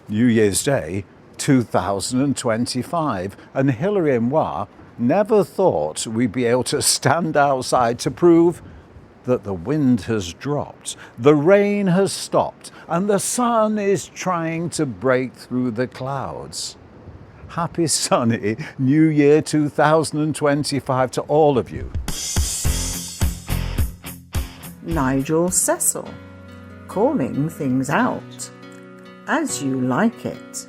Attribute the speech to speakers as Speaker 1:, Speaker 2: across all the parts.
Speaker 1: New Year's Day 2025, and Hillary and moi never thought we'd be able to stand outside to prove that the wind has dropped, the rain has stopped, and the sun is trying to break through the clouds. Happy sunny New Year 2025 to all of you.
Speaker 2: Nigel Cecil, calling things out as you like it,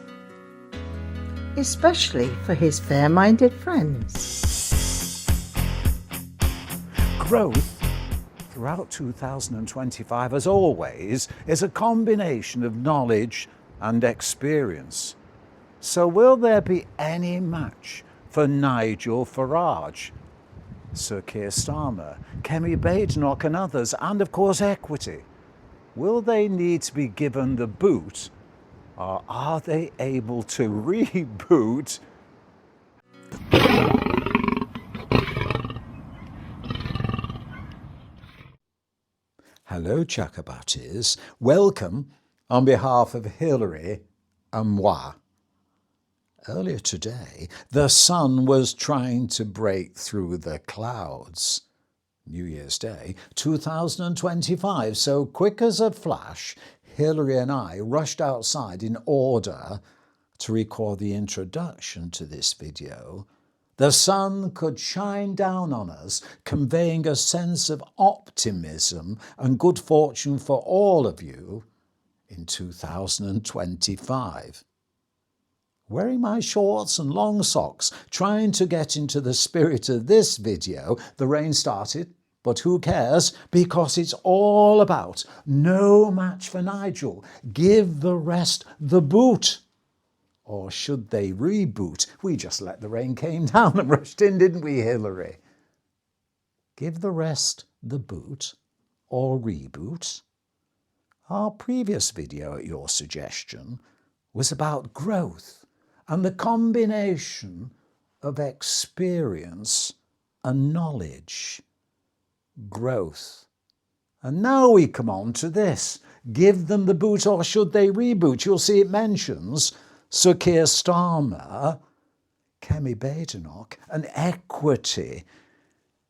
Speaker 2: especially for his fair-minded friends.
Speaker 1: Growth throughout 2025, as always, is a combination of knowledge and experience. So will there be any match for Nigel Farage, Sir Keir Starmer, Kemi, Badenoch and others, and of course equity? Will they need to be given the boot, or are they able to reboot? Hello, Chakabatis. Welcome on behalf of Hillary and moi. Earlier today, the sun was trying to break through the clouds. New Year's Day 2025, so quick as a flash, Hillary and I rushed outside in order to record the introduction to this video. The sun could shine down on us, conveying a sense of optimism and good fortune for all of you in 2025. Wearing my shorts and long socks, trying to get into the spirit of this video, the rain started, but who cares, because it's all about no match for Nigel. Give the rest the boot. Or should they reboot? We just let the rain came down and rushed in, didn't we, Hillary? Give the rest the boot or reboot? Our previous video, at your suggestion, was about growth and the combination of experience and knowledge. Growth. And now we come on to this. Give them the boot or should they reboot? You'll see it mentions Sir Keir Starmer, Kemi, Badenoch and equity.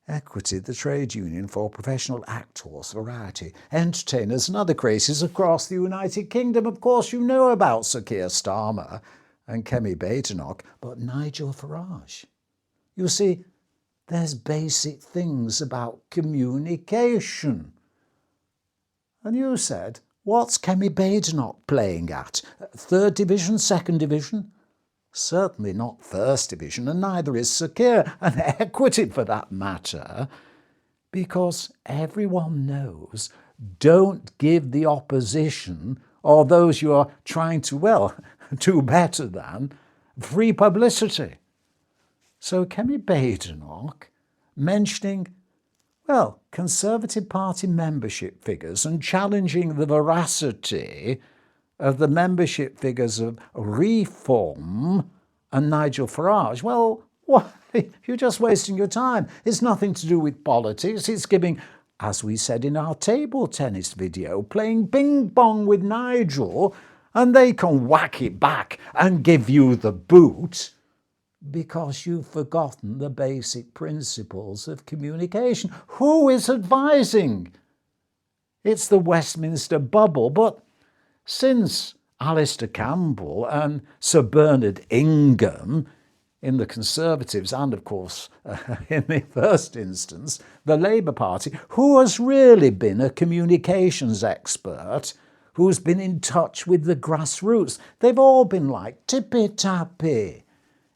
Speaker 1: Equity, the trade union for professional actors, variety, entertainers and other crazes across the United Kingdom. Of course, you know about Sir Keir Starmer and Kemi, Badenoch, but Nigel Farage. You see, there's basic things about communication. And you said, what's Kemi, Badenoch playing at? Third division, second division? Certainly not first division, and neither is Sir Keir, and equity for that matter, because everyone knows don't give the opposition or those you are trying to, well, do better than, free publicity. So Kemi, Badenoch mentioning, well, Conservative Party membership figures and challenging the veracity of the membership figures of Reform and Nigel Farage. Well, what? You're just wasting your time. It's nothing to do with politics. It's giving, as we said in our table tennis video, playing ping pong with Nigel, and they can whack it back and give you the boot because you've forgotten the basic principles of communication. Who is advising? It's the Westminster bubble, but since Alistair Campbell and Sir Bernard Ingham in the Conservatives and, of course, in the first instance, the Labour Party, who has really been a communications expert, who's been in touch with the grassroots? They've all been like tippy-tappy,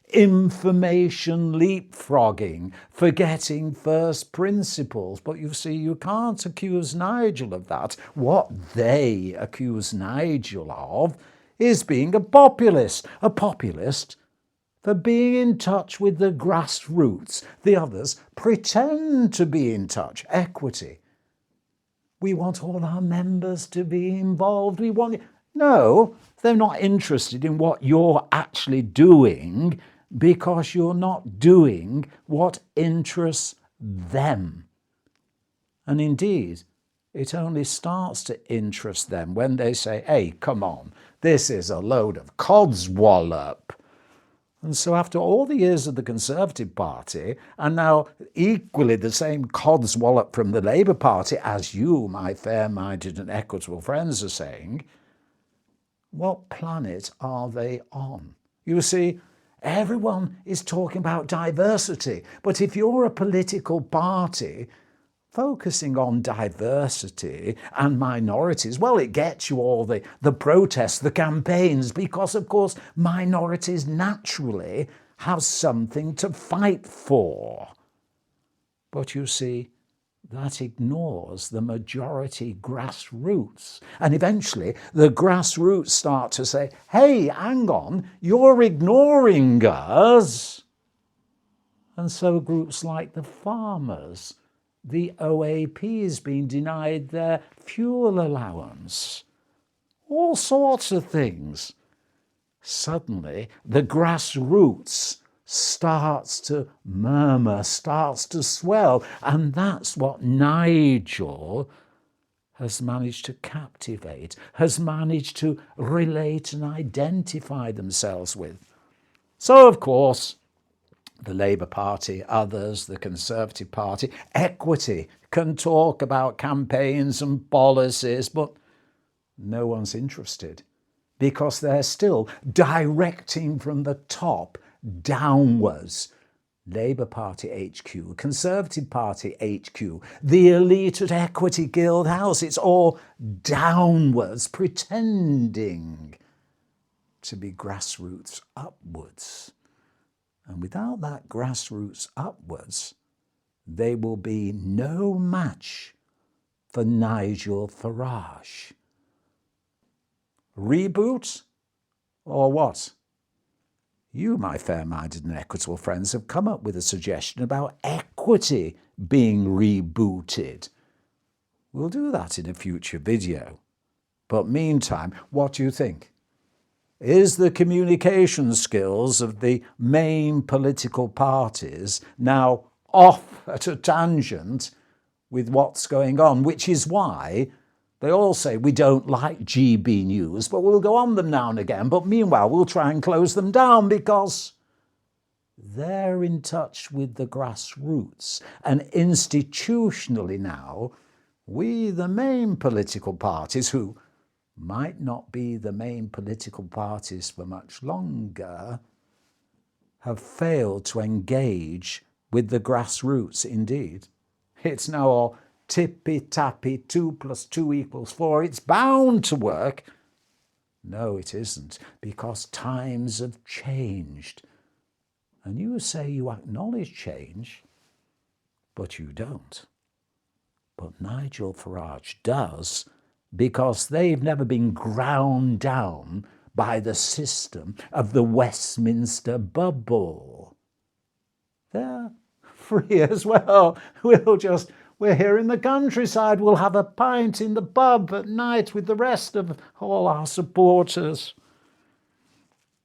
Speaker 1: information leapfrogging, forgetting first principles. But you see, you can't accuse Nigel of that. What they accuse Nigel of is being a populist for being in touch with the grassroots. The others pretend to be in touch. Equity. We want all our members to be involved. No, they're not interested in what you're actually doing, because you're not doing what interests them. And indeed, It only starts to interest them when they say, hey, come on, this is a load of codswallop. And so after all the years of the Conservative Party, and now equally the same codswallop from the Labour Party, as you, my fair-minded and equitable friends, are saying, what planet are they on? You see, everyone is talking about diversity, but if you're a political party focusing on diversity and minorities, well, it gets you all the protests, the campaigns, because, of course, minorities naturally have something to fight for. But you see, that ignores the majority grassroots. And eventually, the grassroots start to say, hey, hang on, you're ignoring us. And so groups like the farmers, the OAP has been denied their fuel allowance, all sorts of things. Suddenly, the grassroots starts to murmur, starts to swell, and that's what Nigel has managed to captivate, has managed to relate and identify themselves with. So, of course, the Labour Party, others, the Conservative Party, Equity can talk about campaigns and policies, but no one's interested because they're still directing from the top downwards. Labour Party HQ, Conservative Party HQ, the elite at Equity Guild House, it's all downwards, pretending to be grassroots upwards. And without that grassroots upwards, they will be no match for Nigel Farage. Reboot or what? You, my fair-minded and equitable friends, have come up with a suggestion about equity being rebooted. We'll do that in a future video. But meantime, what do you think? Is the communication skills of the main political parties now off at a tangent with what's going on, which is why they all say we don't like GB News, but we'll go on them now and again. But meanwhile, we'll try and close them down because they're in touch with the grassroots. And institutionally now, we, the main political parties, who might not be the main political parties for much longer, have failed to engage with the grassroots indeed. It's now all tippy-tappy, 2 + 2 = 4. It's bound to work. No, it isn't, because times have changed. And you say you acknowledge change, but you don't. But Nigel Farage does, because they've never been ground down by the system of the Westminster bubble. They're free as well. We're here in the countryside. We'll have a pint in the pub at night with the rest of all our supporters.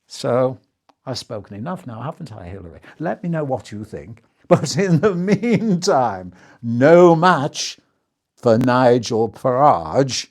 Speaker 1: So I've spoken enough now, haven't I, Hillary? Let me know what you think. But in the meantime, no match for Nigel Farage